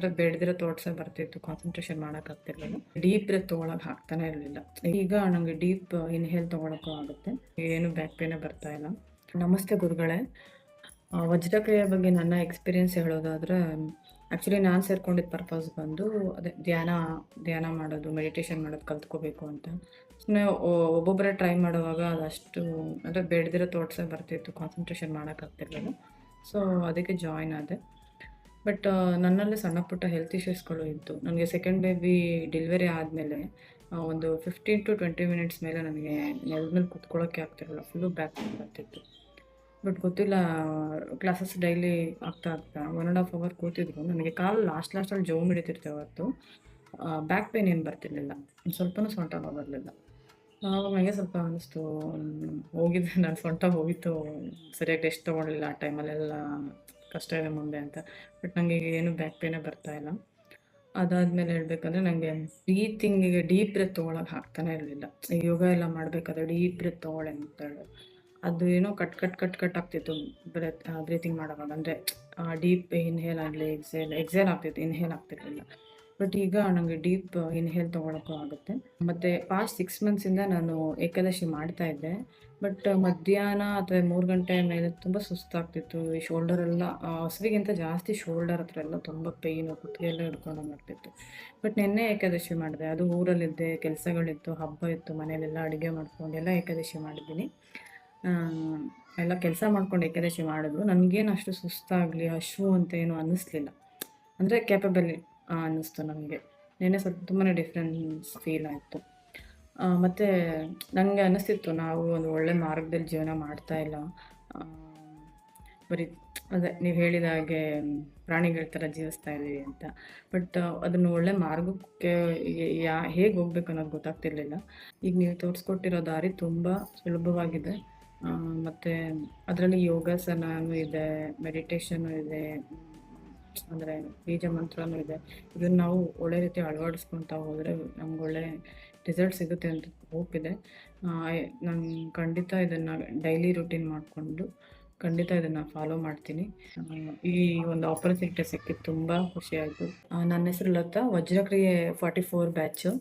ಅಂದರೆ ಬೇಡದಿರೋ ಥಾಟ್ಸೇ ಬರ್ತಿತ್ತು, concentration ಮಾಡೋಕ್ಕಾಗ್ತಿರ್ಲಿಲ್ಲ. Deep breath ತೊಗೊಳಕ್ಕೆ ಆಗ್ತಾನೆ ಇರಲಿಲ್ಲ. ಈಗ ನನಗೆ ಡೀಪ್ ಇನ್ಹೇಲ್ ತೊಗೊಳಕ್ಕೂ ಆಗುತ್ತೆ. ಏನು ಬ್ಯಾಕ್ ಪೇನೇ ಬರ್ತಾ ಇಲ್ಲ. ನಮಸ್ತೆ ಗುರುಗಳೇ. ವಜ್ರಕ್ರಿಯೆ ಬಗ್ಗೆ ನನ್ನ ಎಕ್ಸ್ಪೀರಿಯೆನ್ಸ್ ಹೇಳೋದಾದರೆ, ಆ್ಯಕ್ಚುಲಿ ನಾನು ಸೇರ್ಕೊಂಡಿದ್ದ ಪರ್ಪಸ್ ಬಂದು ಅದೇ ಧ್ಯಾನ ಮಾಡೋದು, ಮೆಡಿಟೇಷನ್ ಮಾಡೋದು ಕಲ್ತ್ಕೋಬೇಕು ಅಂತ. ಸುಮ್ಮನೆ ಒಬ್ಬೊಬ್ಬರೇ ಟ್ರೈ ಮಾಡುವಾಗ ಅದಷ್ಟು ಅಂದರೆ ಬೇಡದಿರೋ ಥಾಟ್ಸೇ ಬರ್ತಿತ್ತು, ಕಾನ್ಸಂಟ್ರೇಷನ್ ಮಾಡೋಕ್ಕಾಗ್ತಿರ್ಲಿಲ್ಲ. ಸೊ ಅದಕ್ಕೆ ಜಾಯ್ನ್ ಆದೆ. ಬಟ್ ನನ್ನಲ್ಲಿ ಸಣ್ಣ ಪುಟ್ಟ ಹೆಲ್ತ್ ಇಶ್ಯೂಸ್ಗಳು ಇತ್ತು. ನನಗೆ ಸೆಕೆಂಡ್ ಬೇಬಿ ಡೆಲಿವರಿ ಆದಮೇಲೆ ಒಂದು 15-20 ಮಿನಿಟ್ಸ್ ಮೇಲೆ ನನಗೆ ನೆಲದ ಮೇಲೆ ಕೂತ್ಕೊಳ್ಳೋಕ್ಕೆ ಆಗ್ತಿರಲಿಲ್ಲ. ಫುಲ್ಲು ಬ್ಯಾಕ್ ಪೇನ್ ಬರ್ತಿತ್ತು. ಬಟ್ ಗೊತ್ತಿಲ್ಲ, ಕ್ಲಾಸಸ್ ಡೈಲಿ ಆಗ್ತಾ 1.5 ಅವರ್ ಕೂತಿದ್ರು. ನನಗೆ ಕಾಲು ಲಾಸ್ಟಲ್ಲಿ ಜೋಮ್ ಹಿಡಿತಿರ್ತೆ ಹೊರತು ಬ್ಯಾಕ್ ಪೇನ್ ಏನು ಬರ್ತಿರ್ಲಿಲ್ಲ. ಸ್ವಲ್ಪನೂ ಸೊಂಟ ನೋವು ಬರಲಿಲ್ಲ. ಆವಾಗ ನನಗೆ ಸ್ವಲ್ಪ ಅನ್ನಿಸ್ತು, ಹೋಗಿದ್ದೆ ನಾನು, ಸೊಂಟ ಹೋಗಿತ್ತು, ಸರಿಯಾಗಿ ರೆಸ್ಟ್ ತೊಗೊಳ್ಳಿಲ್ಲ ಆ ಟೈಮಲ್ಲೆಲ್ಲ, ಕಷ್ಟ ಇದೆ ಮುಂದೆ ಅಂತ. ಬಟ್ ನನಗೆ ಏನು ಬ್ಯಾಕ್ ಪೇನೇ ಬರ್ತಾ ಇಲ್ಲ. ಅದಾದಮೇಲೆ ಹೇಳ್ಬೇಕಂದ್ರೆ ನನಗೆ ಬ್ರೀತಿಂಗಿಗೆ ಡೀಪ್ ಬ್ರೆತ್ ತೊಗೊಳಕ್ಕೆ ಆಗ್ತಾನೆ ಇರಲಿಲ್ಲ. ಯೋಗ ಎಲ್ಲ ಮಾಡಬೇಕಾದ್ರೆ ಡೀಪ್ ಬ್ರೆತ್ ತೊಗೊಳ್ಳಿ ಅಂತ ಹೇಳಿ, ಅದು ಏನೋ ಕಟ್ ಆಗ್ತಿತ್ತು ಬ್ರೀತಿಂಗ್ ಮಾಡೋವಾಗ. ಅಂದರೆ ಡೀಪ್ ಇನ್ಹೇಲ್ ಆಗಲಿ, ಎಕ್ಸೇಲ್ ಆಗ್ತಿತ್ತು, ಇನ್ಹೇಲ್ ಆಗ್ತಿರ್ಲಿಲ್ಲ. ಬಟ್ ಈಗ ನನಗೆ ಡೀಪ್ ಇನ್ಹೇಲ್ ತೊಗೊಳಕ್ಕೂ ಆಗುತ್ತೆ. ಮತ್ತು ಪಾಸ್ಟ್ 6 ಮಂತ್ಸಿಂದ ನಾನು ಏಕಾದಶಿ ಮಾಡ್ತಾ ಇದ್ದೆ. ಬಟ್ ಮಧ್ಯಾಹ್ನ ಅಥವಾ 3 ಗಂಟೆ ಮೇಲೆ ತುಂಬ ಸುಸ್ತಾಗ್ತಿತ್ತು. ಈ ಶೋಲ್ಡರೆಲ್ಲ ಹಸಿವಿಗಿಂತ ಜಾಸ್ತಿ ಶೋಲ್ಡರ್ ಹತ್ರ ಎಲ್ಲ ತುಂಬ ಪೇಯ್ನು, ಕುತ್ತಿಗೆಲ್ಲ ಹಿಡ್ಕೊಂಡಂಗೆ ಆಗ್ತಿತ್ತು. ಬಟ್ ನಿನ್ನೆ ಏಕಾದಶಿ ಮಾಡಿದೆ. ಅದು ಊರಲ್ಲಿದ್ದೆ, ಕೆಲಸಗಳಿತ್ತು, ಹಬ್ಬ ಇತ್ತು, ಮನೆಯಲ್ಲೆಲ್ಲ ಅಡುಗೆ ಮಾಡ್ಕೊಂಡು ಎಲ್ಲ ಏಕಾದಶಿ ಮಾಡಿದ್ದೀನಿ. ಎಲ್ಲ ಕೆಲಸ ಮಾಡ್ಕೊಂಡು ಏಕಾದಶಿ ಮಾಡಿದ್ರು. ನನಗೇನು ಅಷ್ಟು ಸುಸ್ತಾಗಲಿ, ಹಶ್ವು ಅಂತ ಏನು ಅನ್ನಿಸ್ಲಿಲ್ಲ. ಅಂದರೆ ಕ್ಯಾಪಬಲ್ ಅನ್ನಿಸ್ತು ನನಗೆ. ನೆನ್ನೆ ಸ್ವಲ್ಪ ತುಂಬಾ ಡಿಫ್ರೆನ್ಸ್ ಫೀಲ್ ಆಯಿತು. ಮತ್ತು ನನಗೆ ಅನ್ನಿಸ್ತಿತ್ತು, ನಾವು ಒಂದು ಒಳ್ಳೆ ಮಾರ್ಗದಲ್ಲಿ ಜೀವನ ಮಾಡ್ತಾ ಇಲ್ಲ. ಬರೀ ಅದೇ ನೀವು ಹೇಳಿದ ಹಾಗೆ ಪ್ರಾಣಿಗಳ ಥರ ಜೀವಿಸ್ತಾ ಇದ್ದೀವಿ ಅಂತ. ಬಟ್ ಅದನ್ನು ಒಳ್ಳೆ ಮಾರ್ಗಕ್ಕೆ ಹೇಗೆ ಹೋಗ್ಬೇಕು ಅನ್ನೋದು ಗೊತ್ತಾಗ್ತಿರ್ಲಿಲ್ಲ. ಈಗ ನೀವು ತೋರಿಸ್ಕೊಟ್ಟಿರೋ ದಾರಿ ತುಂಬ ಸುಲಭವಾಗಿದೆ. ಮತ್ತು ಅದರಲ್ಲಿ ಯೋಗಾಸನನೂ ಇದೆ, ಮೆಡಿಟೇಷನ್ನು ಇದೆ, ಅಂದರೆ ಬೀಜ ಮಂತ್ರನೂ ಇದೆ. ಇದನ್ನು ನಾವು ಒಳ್ಳೆ ರೀತಿ ಅಳವಡಿಸ್ಕೊತಾ ಹೋದರೆ ನಮ್ಗೆ ಒಳ್ಳೆ ರಿಸಲ್ಟ್ ಸಿಗುತ್ತೆ ಅಂತ ಹೋಪ್ ಇದೆ. ನಾನು ಖಂಡಿತ ಇದನ್ನು ಡೈಲಿ ರೂಟೀನ್ ಮಾಡಿಕೊಂಡು ಖಂಡಿತ ಇದನ್ನು ಫಾಲೋ ಮಾಡ್ತೀನಿ. ಈ ಒಂದು ಆಪರ್ಚುನಿಟಿ ಸಿಕ್ಕಿದ್ದು ತುಂಬ ಖುಷಿಯಾಯಿತು. ನನ್ನ ಹೆಸರು ಲತಾ, ವಜ್ರಕ್ರಿಯೆ 44 ಬ್ಯಾಚು.